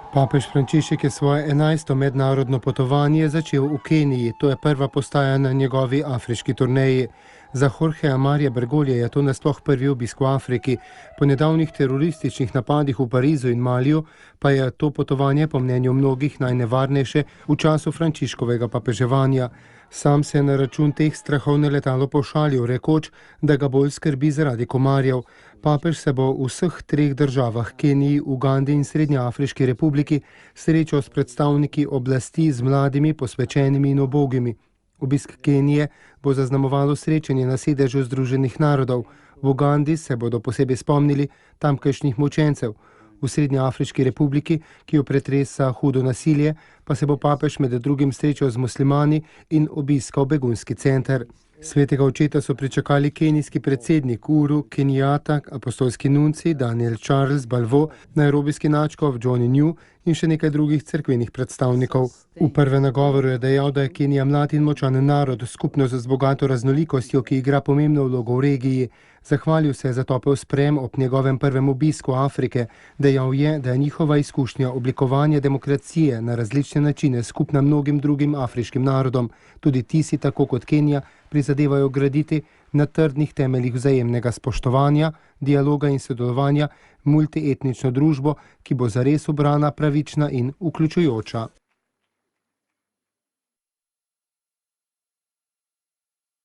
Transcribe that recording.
Papež Frančišek je svoje 11. mednarodno potovanje začel v Keniji. To je prva postaja na njegovi afriški turneji. Za Jorgeja Marija Bergoglja je to nasploh prvi obisk v Afriki. Po nedavnih terorističnih napadih v Parizu in Maliju pa je to potovanje po mnenju mnogih najnevarnejše v času Frančiškovega papeževanja. Sam se je na račun teh strahov na letalo pošalil, rekoč, da ga bolj skrbi zaradi komarjev. Papež se bo v vseh treh državah, Keniji, Ugandi in Srednjeafriški republiki, srečal s predstavniki oblasti, z mladimi, posvečenimi in ubogimi. Obisk Kenije bo zaznamovalo srečanje na sedežu Združenih narodov. V Ugandi se bodo posebej spomnili tamkajšnjih mučencev. V Srednjeafriški republiki, ki jo pretresa hudo nasilje, pa se bo papež med drugim srečal z muslimani in obiskal begunski center. Svetega očeta so pričakali kenijski predsednik Uhuru Kenyatta, apostolski nunci Daniel Charles Balvo, nairobijski nadškof Johnny New in še nekaj drugih cerkvenih predstavnikov. V prvem nagovoru je dejal, da je Kenija mlad in močan narod, skupnost z bogato raznolikostjo, ki igra pomembno vlogo v regiji. Zahvalil se je za topel sprejem ob njegovem prvem obisku Afrike. Dejal je, da je njihova izkušnja oblikovanja demokracije na različne načine skupna mnogim drugim afriškim narodom. Tudi ti si, tako kot Kenija, prizadevajo graditi na trdnih temeljih vzajemnega spoštovanja, dialoga in sodelovanja multietnično družbo, ki bo zares ubrana, pravična in vključujoča.